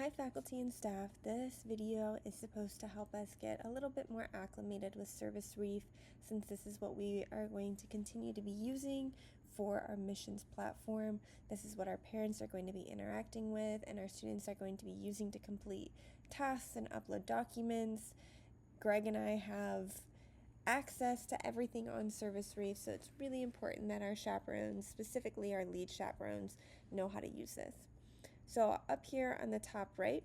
Hi faculty and staff, this video is supposed to help us get a little bit more acclimated with ServiceReef, since this is what we are going to continue to be using for our missions platform. This is what our parents are going to be interacting with and our students are going to be using to complete tasks and upload documents. Greg and I have access to everything on ServiceReef, so it's really important that our chaperones, specifically our lead chaperones, know how to use this. So up here on the top right,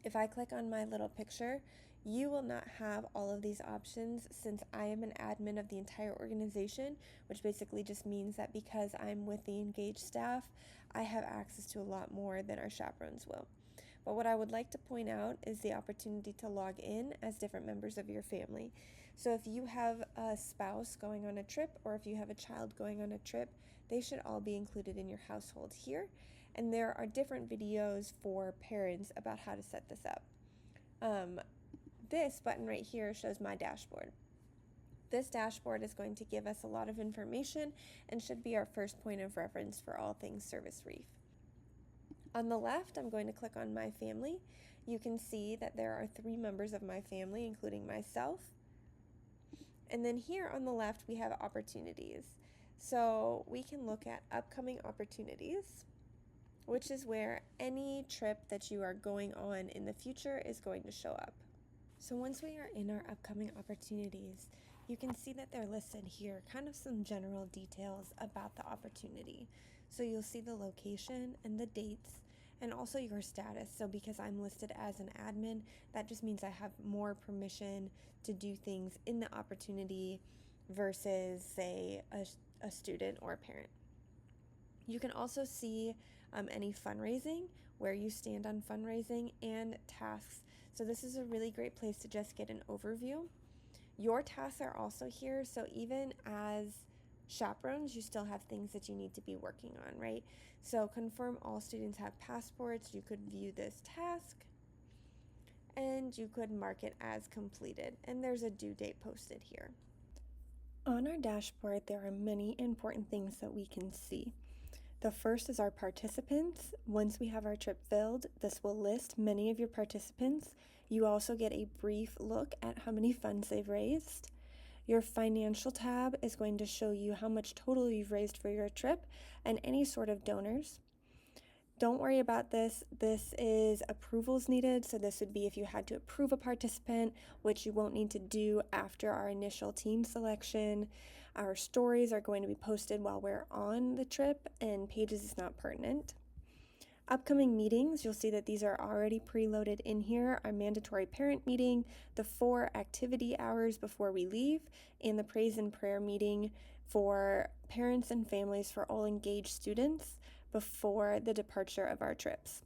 if I click on my little picture, you will not have all of these options since I am an admin of the entire organization, which basically just means that because I'm with the engaged staff, I have access to a lot more than our chaperones will. But what I would like to point out is the opportunity to log in as different members of your family. So if you have a spouse going on a trip or if you have a child going on a trip, they should all be included in your household here. And there are different videos for parents about how to set this up. This button right here shows my dashboard. This dashboard is going to give us a lot of information and should be our first point of reference for all things ServiceReef. On the left, I'm going to click on My Family. You can see that there are 3 members of my family, including myself. And then here on the left, we have opportunities. So we can look at upcoming opportunities, which is where any trip that you are going on in the future is going to show up. So once we are in our upcoming opportunities, you can see that they're listed here, kind of some general details about the opportunity. So you'll see the location and the dates and also your status. So because I'm listed as an admin, that just means I have more permission to do things in the opportunity versus, say, a student or a parent. You can also see any fundraising, where you stand on fundraising, and tasks. So this is a really great place to just get an overview. Your tasks are also here, so even as chaperones, you still have things that you need to be working on, right? So confirm all students have passports. You could view this task, and you could mark it as completed, and there's a due date posted here. On our dashboard, there are many important things that we can see. The first is our participants. Once we have our trip filled, this will list many of your participants. You also get a brief look at how many funds they've raised. Your financial tab is going to show you how much total you've raised for your trip and any sort of donors. Don't worry about this. This is approvals needed. So this would be if you had to approve a participant, which you won't need to do after our initial team selection. Our stories are going to be posted while we're on the trip, and pages is not pertinent. Upcoming meetings, you'll see that these are already preloaded in here. Our mandatory parent meeting, the 4 activity hours before we leave, and the praise and prayer meeting for parents and families for all engaged students before the departure of our trips.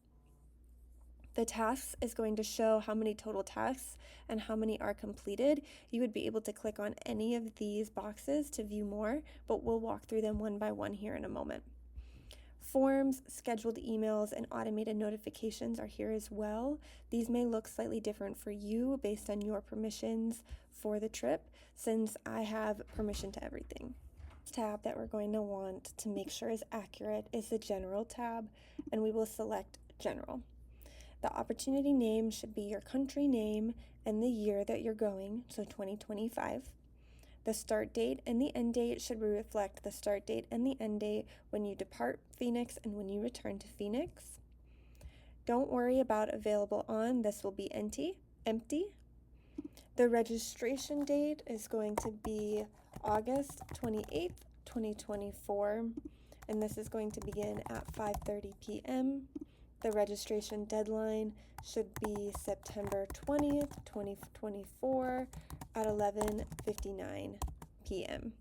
The tasks is going to show how many total tasks and how many are completed. You would be able to click on any of these boxes to view more, but we'll walk through them one by one here in a moment. Forms, scheduled emails, and automated notifications are here as well. These may look slightly different for you based on your permissions for the trip, since I have permission to everything. This tab that we're going to want to make sure is accurate is the General tab, and we will select General. The opportunity name should be your country name and the year that you're going, so 2025. The start date and the end date should reflect the start date and the end date when you depart Phoenix and when you return to Phoenix. Don't worry about available on, this will be empty. The registration date is going to be August 28th, 2024, and this is going to begin at 5:30 p.m. The registration deadline should be September 20th, 2024 at 11:59 p.m.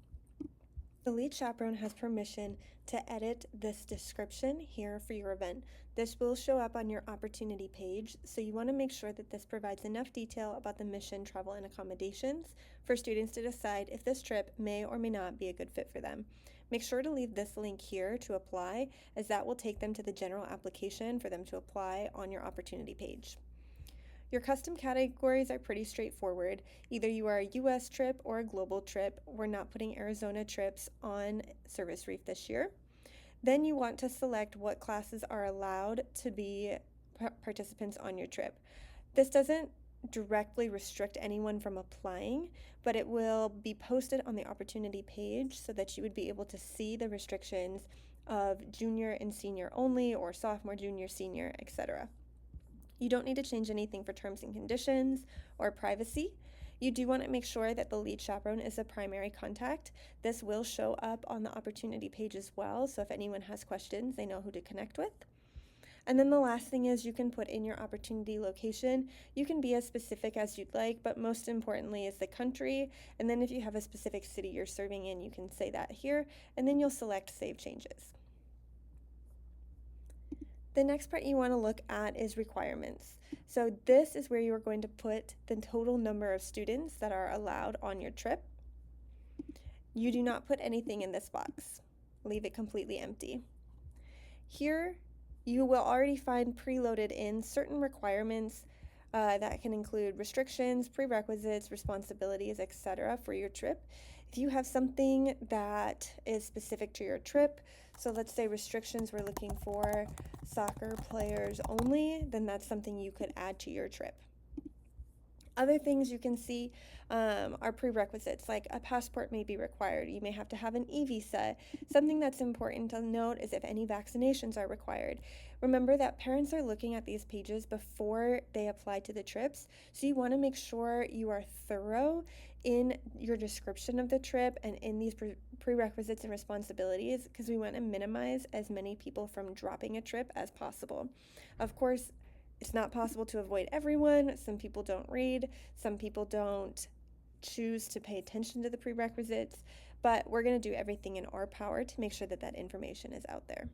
The lead chaperone has permission to edit this description here for your event. This will show up on your opportunity page, so you want to make sure that this provides enough detail about the mission, travel, and accommodations for students to decide if this trip may or may not be a good fit for them. Make sure to leave this link here to apply, as that will take them to the general application for them to apply on your opportunity page. Your custom categories are pretty straightforward. Either you are a U.S. trip or a global trip. We're not putting Arizona trips on ServiceReef this year. Then you want to select what classes are allowed to be participants on your trip. This doesn't directly restrict anyone from applying, but it will be posted on the opportunity page so that you would be able to see the restrictions of junior and senior only, or sophomore, junior, senior, etc. You don't need to change anything for terms and conditions or privacy. You do want to make sure that the lead chaperone is a primary contact. This will show up on the opportunity page as well, so if anyone has questions, they know who to connect with. And then the last thing is you can put in your opportunity location. You can be as specific as you'd like, but most importantly is the country. And then if you have a specific city you're serving in, you can say that here, and then you'll select Save Changes. The next part you want to look at is requirements. So this is where you're going to put the total number of students that are allowed on your trip. You do not put anything in this box. Leave it completely empty. Here, you will already find preloaded in certain requirements that can include restrictions, prerequisites, responsibilities, etc. for your trip. If you have something that is specific to your trip, so let's say restrictions, we're looking for soccer players only, then that's something you could add to your trip. Other things you can see are prerequisites, like a passport may be required. You may have to have an e-visa. Something that's important to note is if any vaccinations are required. Remember that parents are looking at these pages before they apply to the trips, so you want to make sure you are thorough in your description of the trip and in these prerequisites and responsibilities, because we want to minimize as many people from dropping a trip as possible. Of course, it's not possible to avoid everyone. Some people don't read, some people don't choose to pay attention to the prerequisites, but we're going to do everything in our power to make sure that that information is out there.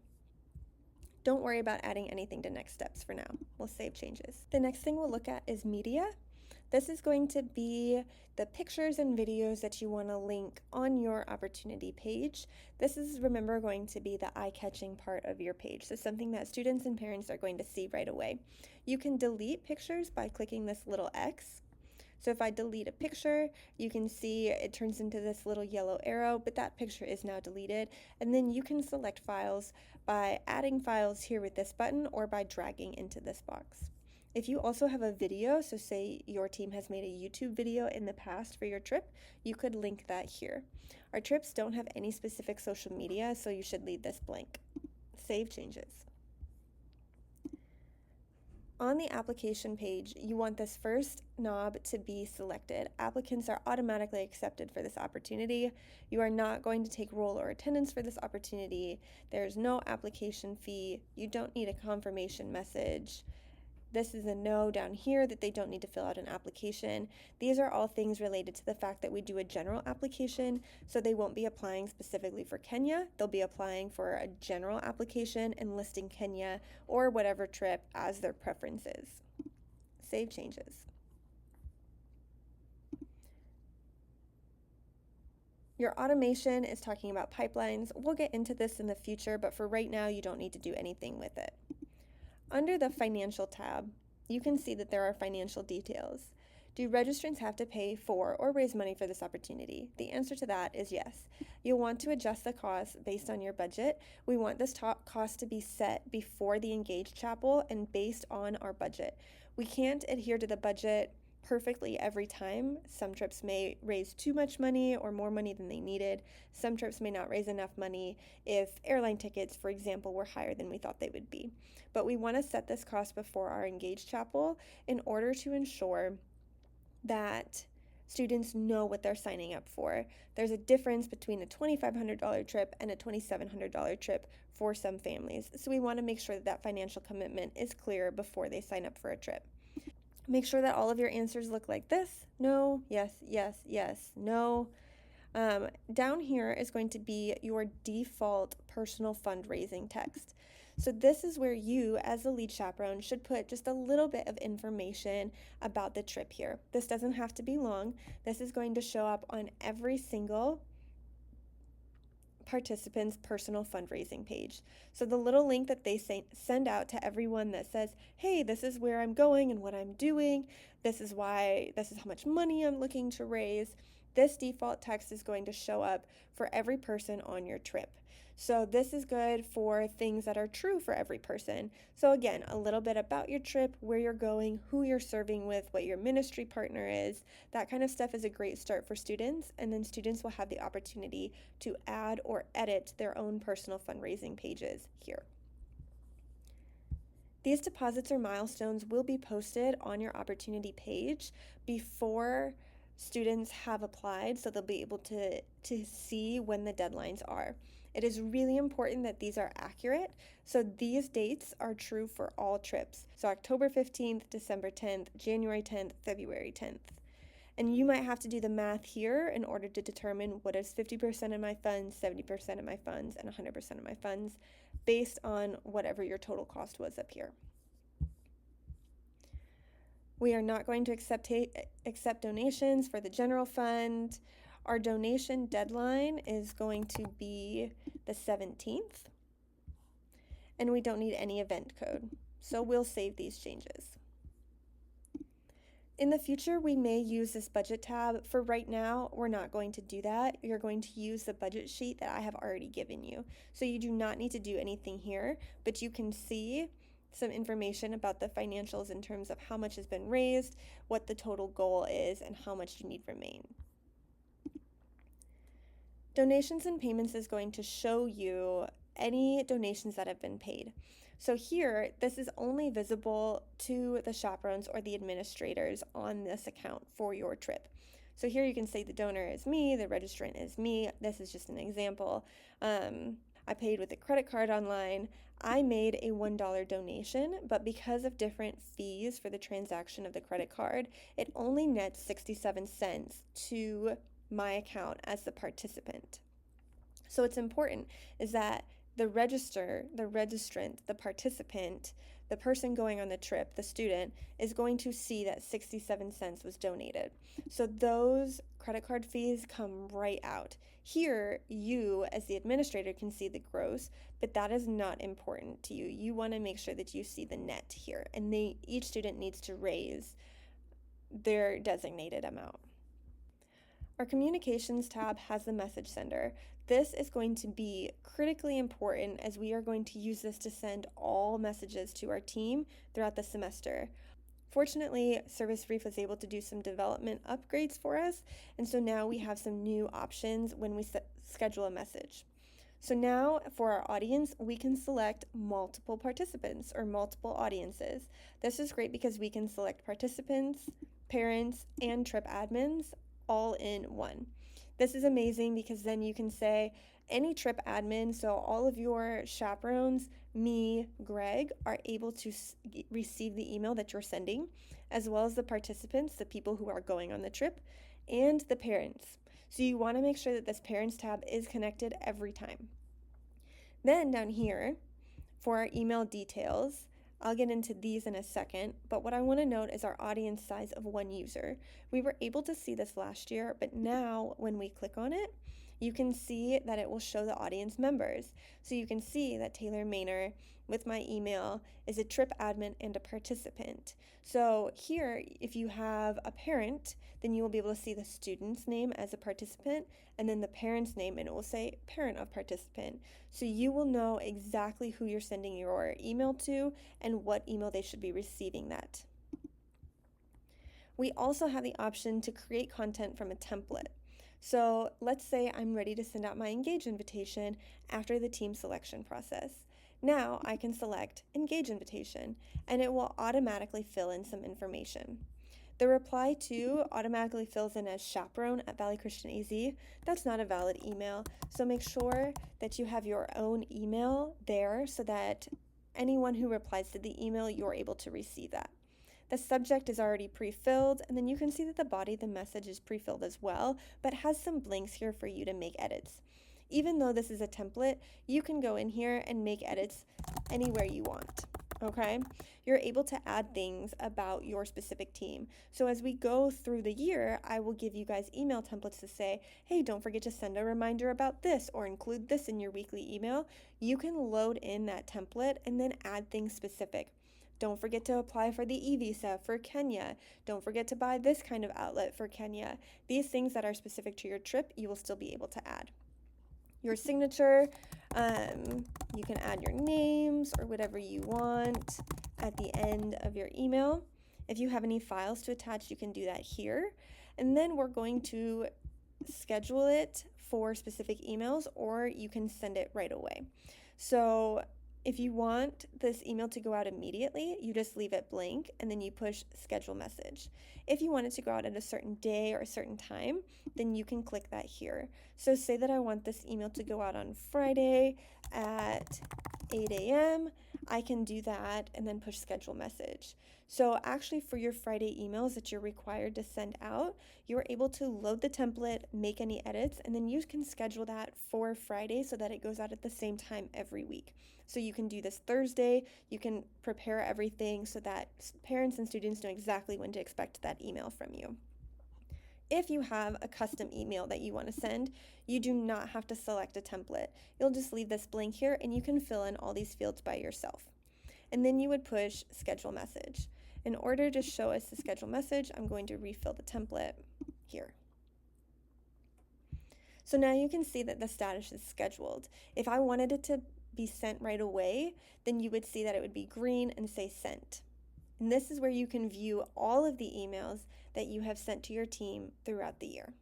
Don't worry about adding anything to next steps for now. We'll save changes. The next thing we'll look at is media. This is going to be the pictures and videos that you want to link on your opportunity page. This is, remember, going to be the eye-catching part of your page, so something that students and parents are going to see right away. You can delete pictures by clicking this little X. So if I delete a picture, you can see it turns into this little yellow arrow, but that picture is now deleted. And then you can select files by adding files here with this button or by dragging into this box. If you also have a video, so say your team has made a YouTube video in the past for your trip, you could link that here. Our trips don't have any specific social media, so you should leave this blank. Save changes. On the application page, you want this first knob to be selected. Applicants are automatically accepted for this opportunity. You are not going to take roll or attendance for this opportunity. There's no application fee. You don't need a confirmation message. This is a no down here that they don't need to fill out an application. These are all things related to the fact that we do a general application, so they won't be applying specifically for Kenya. They'll be applying for a general application and listing Kenya or whatever trip as their preferences. Save changes. Your automation is talking about pipelines. We'll get into this in the future, but for right now, you don't need to do anything with it. Under the Financial tab, you can see that there are financial details. Do registrants have to pay for or raise money for this opportunity? The answer to that is yes. You'll want to adjust the cost based on your budget. We want this top cost to be set before the Engaged Chapel and based on our budget. We can't adhere to the budget perfectly every time. Some trips may raise too much money or more money than they needed. Some trips may not raise enough money if airline tickets, for example, were higher than we thought they would be. But we want to set this cost before our Engaged Chapel in order to ensure that students know what they're signing up for. There's a difference between a $2,500 trip and a $2,700 trip for some families. So we want to make sure that that financial commitment is clear before they sign up for a trip. Make sure that all of your answers look like this. No, yes, yes, yes, no. Down here is going to be your default personal fundraising text. So this is where you, as a lead chaperone, should put just a little bit of information about the trip here. This doesn't have to be long. This is going to show up on every single participant's personal fundraising page. So the little link that they send out to everyone that says, hey, this is where I'm going and what I'm doing. This is how much money I'm looking to raise. This default text is going to show up for every person on your trip. So this is good for things that are true for every person. So again, a little bit about your trip, where you're going, who you're serving with, what your ministry partner is. That kind of stuff is a great start for students, and then students will have the opportunity to add or edit their own personal fundraising pages here. These deposits or milestones will be posted on your opportunity page before students have applied, so they'll be able to see when the deadlines are. It is really important that these are accurate, so these dates are true for all trips. So October 15th, December 10th, January 10th, February 10th. And you might have to do the math here in order to determine what is 50% of my funds, 70% of my funds, and 100% of my funds based on whatever your total cost was up here. We are not going to accept donations for the general fund. Our donation deadline is going to be the 17th. And we don't need any event code. So we'll save these changes. In the future, we may use this budget tab. For right now, we're not going to do that. You're going to use the budget sheet that I have already given you. So you do not need to do anything here, but you can see some information about the financials in terms of how much has been raised, what the total goal is, and how much you need remain. Donations and payments is going to show you any donations that have been paid. So here, this is only visible to the chaperones or the administrators on this account for your trip. So here you can say the donor is me, the registrant is me. This is just an example. I paid with a credit card online. I made a $1 donation, but because of different fees for the transaction of the credit card, it only nets 67 cents to my account as the participant. So what's important is that the registrant, the participant, the person going on the trip, the student, is going to see that 67 cents was donated. So those credit card fees come right out. Here, you as the administrator can see the gross, but that is not important to you. You want to make sure that you see the net here, and each student needs to raise their designated amount. Our communications tab has the message sender. This is going to be critically important as we are going to use this to send all messages to our team throughout the semester. Fortunately, ServiceReef was able to do some development upgrades for us, and so now we have some new options when we schedule a message. So now for our audience, we can select multiple participants or multiple audiences. This is great because we can select participants, parents, and trip admins all in one. This is amazing because then you can say any trip admin, so all of your chaperones, me, Greg, are able to receive the email that you're sending, as well as the participants, the people who are going on the trip, and the parents. So you want to make sure that this parents tab is connected every time. Then down here, for our email details, I'll get into these in a second, but what I want to note is our audience size of one user. We were able to see this last year, but now when we click on it, you can see that it will show the audience members. So you can see that Taylor Maynor with my email is a trip admin and a participant. So here, if you have a parent, then you will be able to see the student's name as a participant and then the parent's name, and it will say parent of participant. So you will know exactly who you're sending your email to and what email they should be receiving that. We also have the option to create content from a template. So let's say I'm ready to send out my Engage invitation after the team selection process. Now I can select Engage Invitation, and it will automatically fill in some information. The reply to automatically fills in as chaperone at Valley Christian AZ. That's not a valid email, so make sure that you have your own email there so that anyone who replies to the email, you're able to receive that. The subject is already pre-filled, and then you can see that the body of the message is pre-filled as well, but has some blanks here for you to make edits. Even though this is a template, you can go in here and make edits anywhere you want, okay? You're able to add things about your specific team. So as we go through the year, I will give you guys email templates to say, hey, don't forget to send a reminder about this or include this in your weekly email. You can load in that template and then add things specific. Don't forget to apply for the e-visa for Kenya. Don't forget to buy this kind of outlet for Kenya. These things that are specific to your trip, you will still be able to add. your signature. You can add your names or whatever you want at the end of your email. If you have any files to attach, you can do that here. And then we're going to schedule it for specific emails, or you can send it right away. So if you want this email to go out immediately, you just leave it blank and then you push schedule message. If you want it to go out at a certain day or a certain time, then you can click that here. So say that I want this email to go out on Friday at 8 a.m. I can do that and then push schedule message. So actually for your Friday emails that you're required to send out, you're able to load the template, make any edits, and then you can schedule that for Friday so that it goes out at the same time every week. So you can do this Thursday, you can prepare everything so that parents and students know exactly when to expect that email from you. If you have a custom email that you want to send, you do not have to select a template. You'll just leave this blank here and you can fill in all these fields by yourself. And then you would push schedule message. In order to show us the schedule message, I'm going to refill the template here. So now you can see that the status is scheduled. If I wanted it to be sent right away, then you would see that it would be green and say sent. And this is where you can view all of the emails that you have sent to your team throughout the year.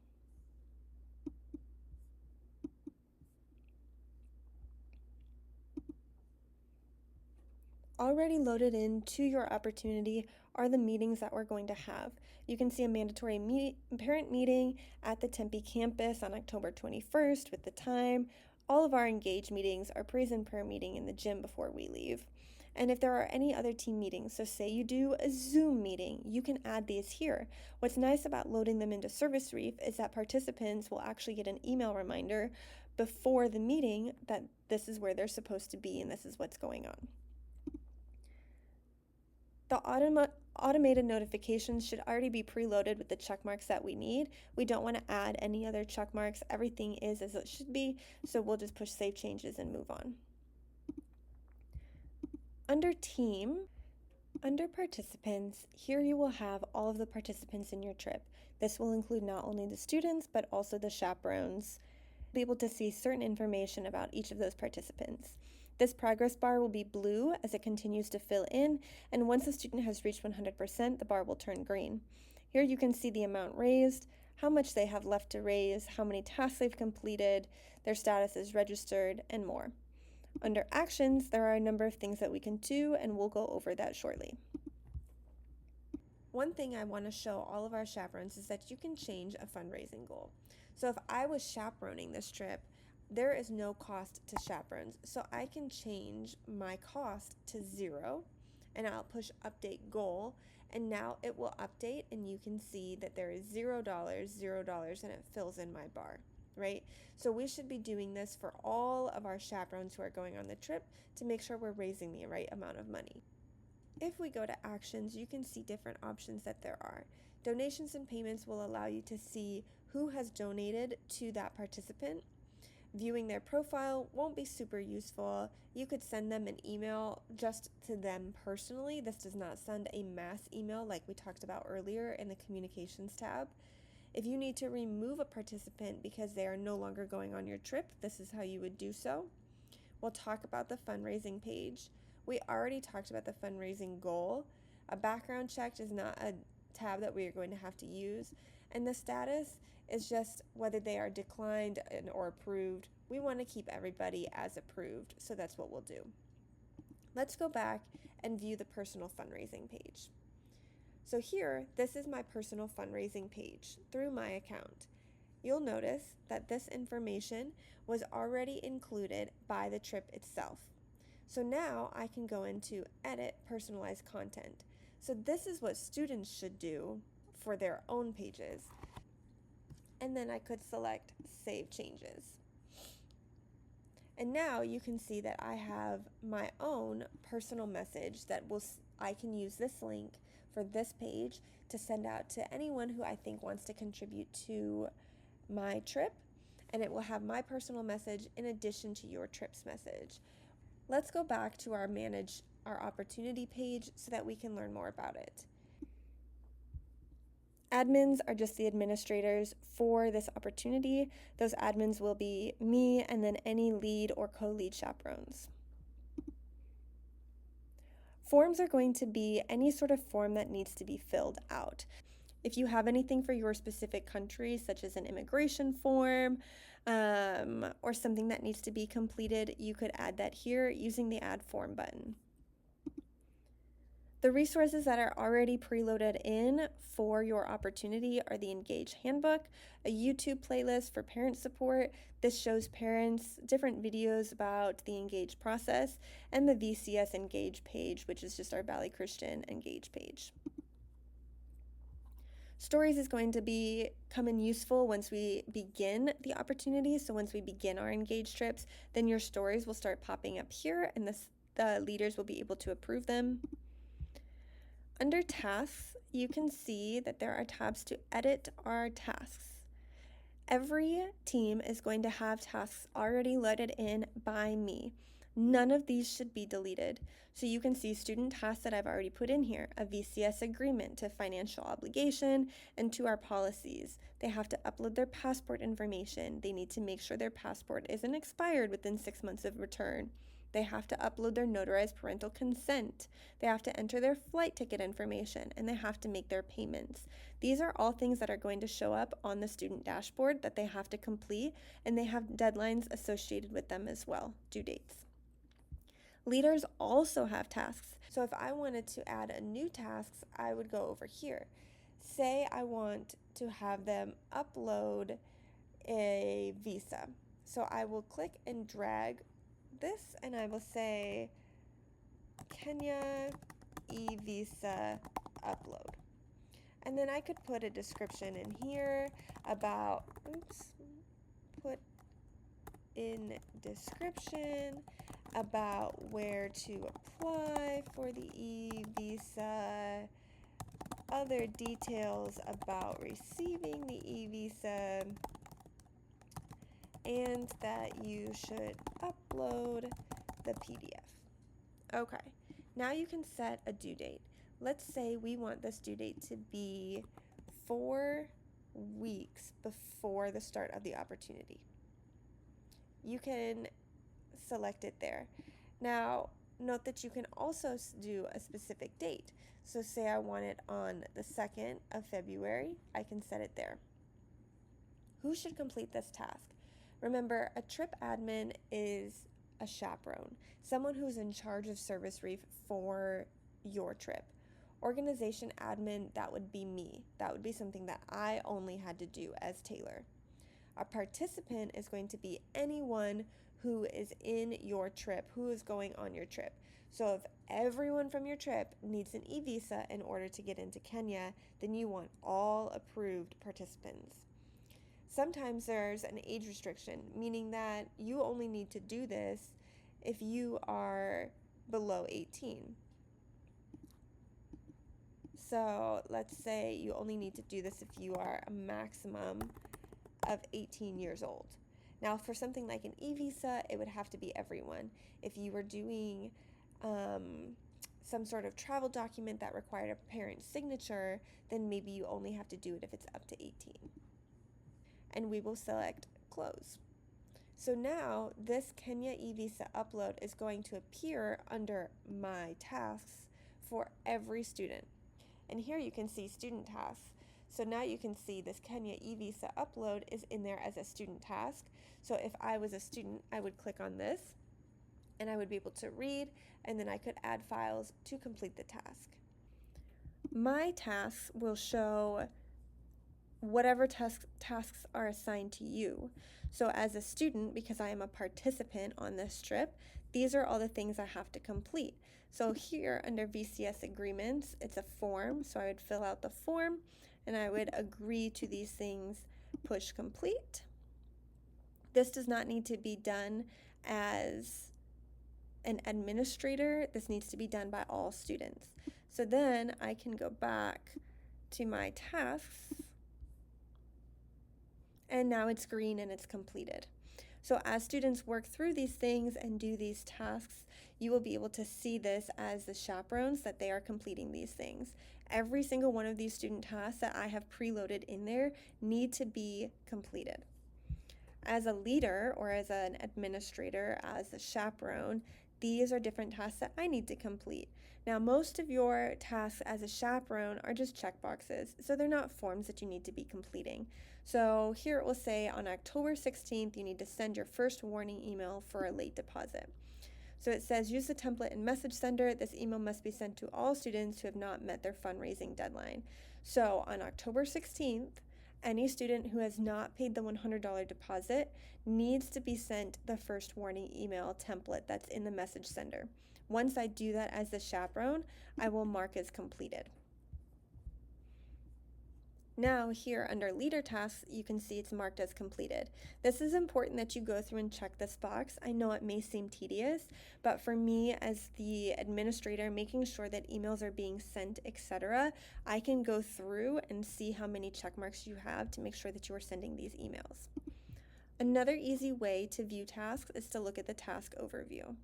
Already loaded into your opportunity are the meetings that we're going to have. You can see a mandatory parent meeting at the Tempe campus on October 21st with the time. All of our engaged meetings, our praise and prayer meeting in the gym before we leave. And if there are any other team meetings, so say you do a Zoom meeting, you can add these here. What's nice about loading them into ServiceReef is that participants will actually get an email reminder before the meeting that this is where they're supposed to be and this is what's going on. The automated notifications should already be preloaded with the check marks that we need. We don't want to add any other check marks. Everything is as it should be, so we'll just push save changes and move on. Under team, under participants, here you will have all of the participants in your trip. This will include not only the students, but also the chaperones. Be able to see certain information about each of those participants. This progress bar will be blue as it continues to fill in, and once a student has reached 100%, the bar will turn green. Here you can see the amount raised, how much they have left to raise, how many tasks they've completed, their status is registered, and more. Under actions, there are a number of things that we can do, and we'll go over that shortly. One thing I want to show all of our chaperones is that you can change a fundraising goal. So if I was chaperoning this trip, there is no cost to chaperones. So I can change my cost to 0 and I'll push update goal, and now it will update and you can see that there is $0, $0, and it fills in my bar, right? So we should be doing this for all of our chaperones who are going on the trip to make sure we're raising the right amount of money. If we go to actions, you can see different options that there are. Donations and payments will allow you to see who has donated to that participant. Viewing their profile won't be super useful. You could send them an email just to them personally. This does not send a mass email like we talked about earlier in the communications tab. If you need to remove a participant because they are no longer going on your trip, this is how you would do so. We'll talk about the fundraising page. We already talked about the fundraising goal. A background check is not a tab that we are going to have to use. And the status is just whether they are declined or approved. We want to keep everybody as approved, so that's what we'll do. Let's go back and view the personal fundraising page. So here, this is my personal fundraising page through my account. You'll notice that this information was already included by the trip itself. So now I can go into edit personalized content. So this is what students should do for their own pages. And then I could select save changes. And now you can see that I have my own personal message that I can use this link for this page to send out to anyone who I think wants to contribute to my trip, and it will have my personal message in addition to your trip's message. Let's go back to our manage our opportunity page so that we can learn more about it. Admins are just the administrators for this opportunity. Those admins will be me and then any lead or co-lead chaperones. Forms are going to be any sort of form that needs to be filled out. If you have anything for your specific country, such as an immigration form or something that needs to be completed, you could add that here using the Add Form button. The resources that are already preloaded in for your opportunity are the Engage Handbook, a YouTube playlist for parent support. This shows parents different videos about the Engage process, and the VCS Engage page, which is just our Valley Christian Engage page. Stories is going to become useful once we begin the opportunity. So once we begin our Engage trips, then your stories will start popping up here, and the leaders will be able to approve them. Under tasks, you can see that there are tabs to edit our tasks. Every team is going to have tasks already loaded in by me. None of these should be deleted. So you can see student tasks that I've already put in here, a VCS agreement to financial obligation and to our policies. They have to upload their passport information. They need to make sure their passport isn't expired within 6 months of return. They have to upload their notarized parental consent. They have to enter their flight ticket information, and they have to make their payments. These are all things that are going to show up on the student dashboard that they have to complete, and they have deadlines associated with them as well, due dates. Leaders also have tasks. So if I wanted to add a new task, I would go over here. Say I want to have them upload a visa. So I will click and drag this, and I will say Kenya e-visa upload. And then I could put a description in here about, put in description about where to apply for the e-visa, other details about receiving the e-visa, and that you should upload the PDF. Okay, now you can set a due date. Let's say we want this due date to be 4 weeks before the start of the opportunity. You can select it there. Now, note that you can also do a specific date. So say I want it on the 2nd of February, I can set it there. Who should complete this task? Remember, a trip admin is a chaperone, someone who's in charge of ServiceReef for your trip. Organization admin, that would be me. That would be something that I only had to do as Taylor. A participant is going to be anyone who is in your trip, who is going on your trip. So if everyone from your trip needs an e-visa in order to get into Kenya, then you want all approved participants. Sometimes there's an age restriction, meaning that you only need to do this if you are below 18. So let's say you only need to do this if you are a maximum of 18 years old. Now for something like an e-visa, it would have to be everyone. If you were doing some sort of travel document that required a parent's signature, then maybe you only have to do it if it's up to 18. And we will select close. So now this Kenya e-visa upload is going to appear under my tasks for every student. And here you can see student tasks. So now you can see this Kenya e-visa upload is in there as a student task. So if I was a student, I would click on this and I would be able to read, and then I could add files to complete the task. My tasks will show whatever tasks are assigned to you. So as a student, because I am a participant on this trip, these are all the things I have to complete. So here under VCS agreements, it's a form. So I would fill out the form and I would agree to these things, push complete. This does not need to be done as an administrator. This needs to be done by all students. So then I can go back to my tasks, and now it's green and it's completed. So as students work through these things and do these tasks, you will be able to see this as the chaperones that they are completing these things. every single one of these student tasks that I have preloaded in there need to be completed. As a leader or as an administrator, as a chaperone, these are different tasks that I need to complete. Now, most of your tasks as a chaperone are just checkboxes, so they're not forms that you need to be completing. So here it will say on October 16th, you need to send your first warning email for a late deposit. So it says use the template in message sender. This email must be sent to all students who have not met their fundraising deadline. So on October 16th, any student who has not paid the $100 deposit needs to be sent the first warning email template that's in the message sender. Once I do that as the chaperone, I will mark as completed. Now here under leader tasks, you can see it's marked as completed. This is important that you go through and check this box. I know it may seem tedious, but for me as the administrator, making sure that emails are being sent, etc., I can go through and see how many check marks you have to make sure that you are sending these emails. Another easy way to view tasks is to look at the task overview.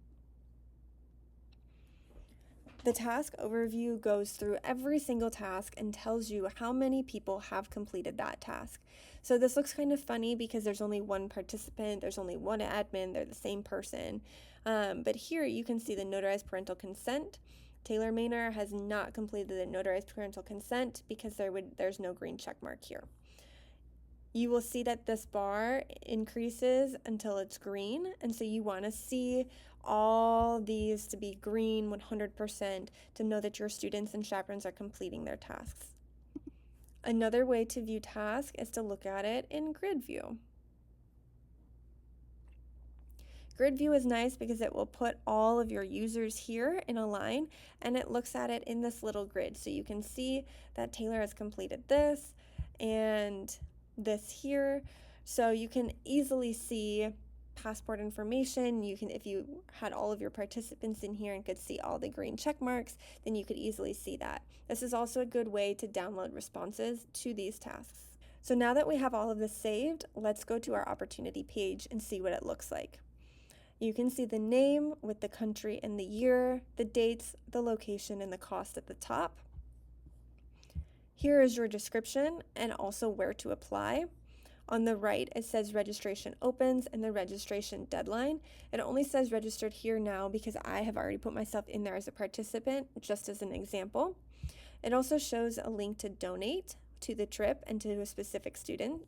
The task overview goes through every single task and tells you how many people have completed that task. So this looks kind of funny because there's only one participant, there's only one admin, they're the same person. But here you can see the notarized parental consent. Taylor Maynor has not completed the notarized parental consent because there's no green check mark here. You will see that this bar increases until it's green, and so you want to see all these to be green 100% to know that your students and chaperones are completing their tasks. Another way to view tasks is to look at it in grid view. Grid view is nice because it will put all of your users here in a line, and it looks at it in this little grid. So you can see that Taylor has completed this and this here. So you can easily see passport information. You can, if you had all of your participants in here and could see all the green check marks, then you could easily see that. This is also a good way to download responses to these tasks. So now that we have all of this saved, let's go to our opportunity page and see what it looks like. You can see the name with the country and the year, the dates, the location, and the cost at the top. Here is your description and also where to apply. On the right, it says registration opens and the registration deadline. It only says registered here now because I have already put myself in there as a participant, just as an example. It also shows a link to donate to the trip and to a specific student.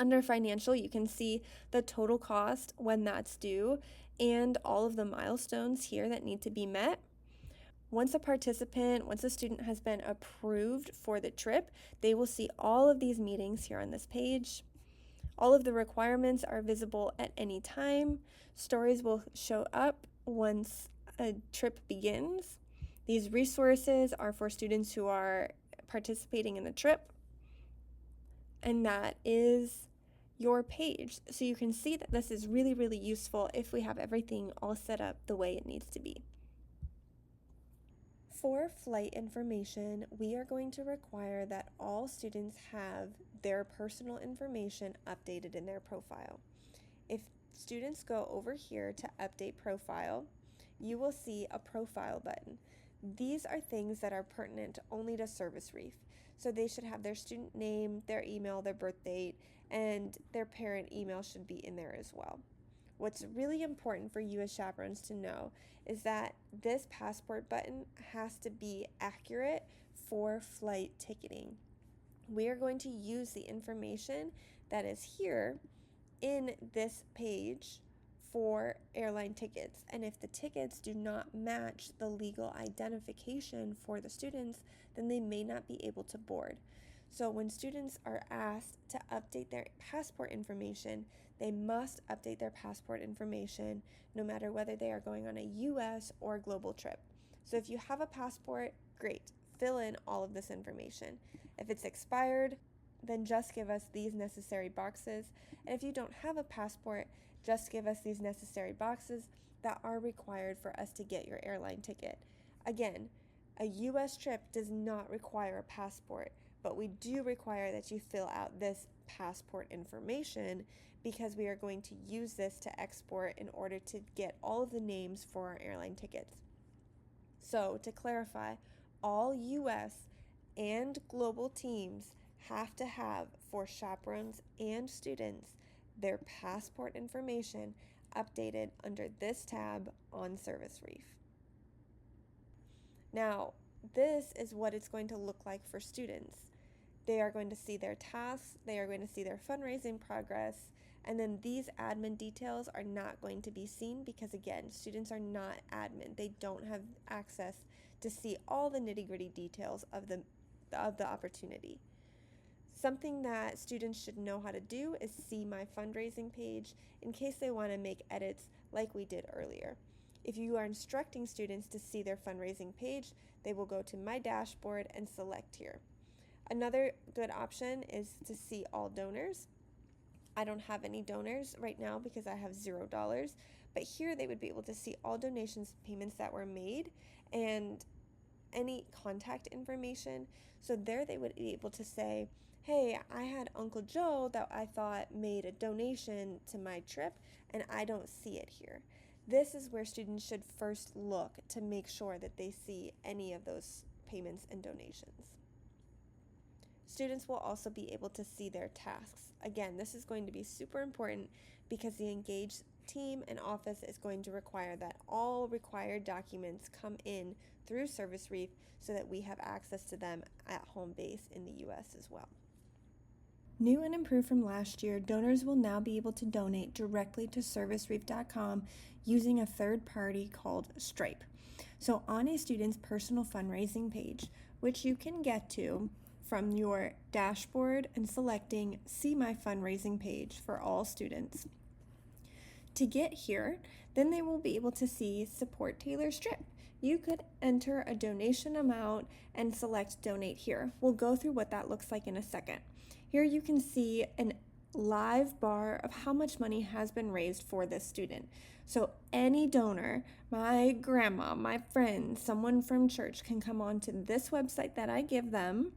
Under financial, you can see the total cost when that's due and all of the milestones here that need to be met. Once a student has been approved for the trip, they will see all of these meetings here on this page. All of the requirements are visible at any time. Stories will show up once a trip begins. These resources are for students who are participating in the trip. And that is your page. So you can see that this is really, really useful if we have everything all set up the way it needs to be. For flight information, we are going to require that all students have their personal information updated in their profile. If students go over here to update profile, you will see a profile button. These are things that are pertinent only to ServiceReef. So they should have their student name, their email, their birth date, and their parent email should be in there as well. What's really important for you as chaperones to know is that this passport button has to be accurate for flight ticketing. We are going to use the information that is here in this page for airline tickets. And if the tickets do not match the legal identification for the students, then they may not be able to board. So when students are asked to update their passport information, they must update their passport information no matter whether they are going on a US or global trip. So if you have a passport, great, fill in all of this information. If it's expired, then just give us these necessary boxes. And if you don't have a passport, just give us these necessary boxes that are required for us to get your airline ticket. Again, a US trip does not require a passport, but we do require that you fill out this passport information because we are going to use this to export in order to get all of the names for our airline tickets. So to clarify, all US and global teams have to have, for chaperones and students, their passport information updated under this tab on ServiceReef. Now, this is what it's going to look like for students. They are going to see their tasks, they are going to see their fundraising progress, and then these admin details are not going to be seen because, again, students are not admin. They don't have access to see all the nitty-gritty details of the opportunity. Something that students should know how to do is see my fundraising page in case they want to make edits like we did earlier. If you are instructing students to see their fundraising page, they will go to my dashboard and select here. Another good option is to see all donors. I don't have any donors right now because I have $0, but here they would be able to see all donations, payments that were made, and any contact information. So there they would be able to say, hey, I had Uncle Joe that I thought made a donation to my trip and I don't see it here. This is where students should first look to make sure that they see any of those payments and donations. Students will also be able to see their tasks. Again, this is going to be super important because the engaged team and office is going to require that all required documents come in through ServiceReef so that we have access to them at home base in the US as well. New and improved from last year, donors will now be able to donate directly to ServiceReef.com using a third party called Stripe. So on a student's personal fundraising page, which you can get to from your dashboard and selecting See My Fundraising page for all students. To get here, then they will be able to see Support Taylor Stripe. You could enter a donation amount and select Donate Here. We'll go through what that looks like in a second. Here you can see an live bar of how much money has been raised for this student. So any donor, my grandma, my friend, someone from church can come onto this website that I give them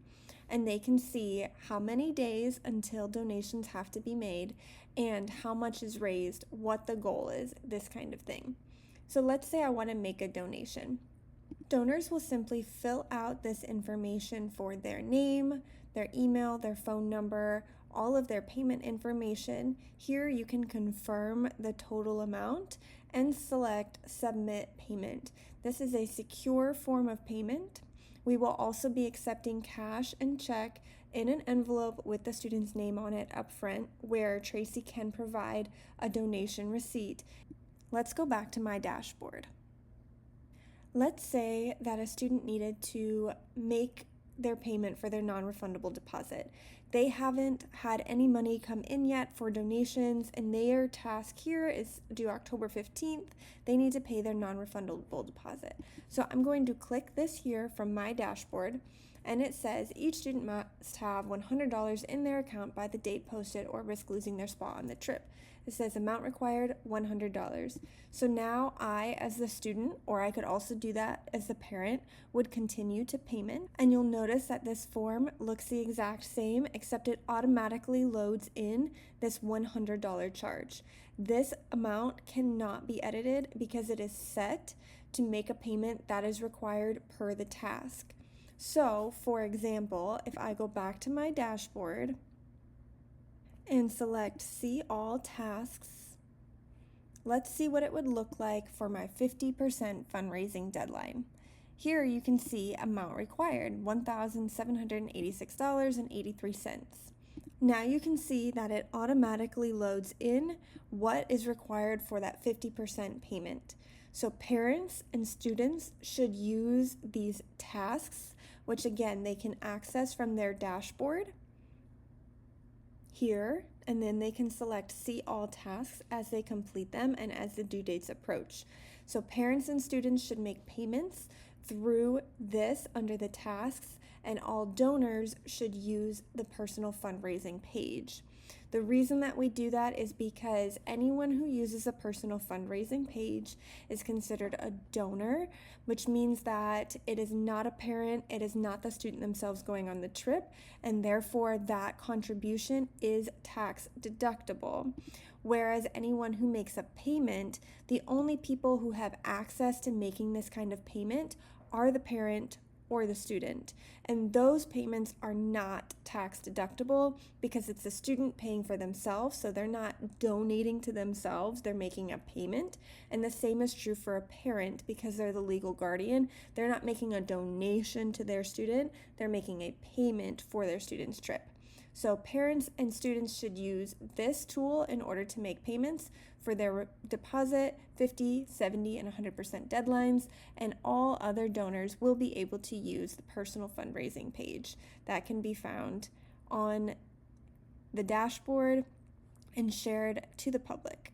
and they can see how many days until donations have to be made and how much is raised, what the goal is, this kind of thing. So let's say I want to make a donation. Donors will simply fill out this information for their name, their email, their phone number, all of their payment information. Here you can confirm the total amount and select Submit Payment. This is a secure form of payment. We will also be accepting cash and check in an envelope with the student's name on it up front, where Tracy can provide a donation receipt. Let's go back to my dashboard. Let's say that a student needed to make their payment for their non-refundable deposit. They haven't had any money come in yet for donations, and their task here is due October 15th. They need to pay their non-refundable deposit. So I'm going to click this here from my dashboard, and it says each student must have $100 in their account by the date posted or risk losing their spot on the trip. It says amount required, $100. So now I, as the student, or I could also do that as the parent, would continue to payment. And you'll notice that this form looks the exact same, except it automatically loads in this $100 charge. This amount cannot be edited because it is set to make a payment that is required per the task. So, for example, if I go back to my dashboard and select See All Tasks, let's see what it would look like for my 50% fundraising deadline. Here you can see amount required, $1,786.83. Now you can see that it automatically loads in what is required for that 50% payment. So parents and students should use these tasks, which again they can access from their dashboard here, and then they can select See All Tasks as they complete them and as the due dates approach. So parents and students should make payments through this under the tasks, and all donors should use the personal fundraising page. The reason that we do that is because anyone who uses a personal fundraising page is considered a donor, which means that it is not a parent, it is not the student themselves going on the trip, and therefore that contribution is tax deductible. Whereas anyone who makes a payment, the only people who have access to making this kind of payment are the parent or the student. And those payments are not tax deductible because it's the student paying for themselves, so they're not donating to themselves, they're making a payment. And the same is true for a parent because they're the legal guardian. They're not making a donation to their student, they're making a payment for their student's trip. So parents and students should use this tool in order to make payments for their deposit, 50, 70, and 100% deadlines, and all other donors will be able to use the personal fundraising page that can be found on the dashboard and shared to the public.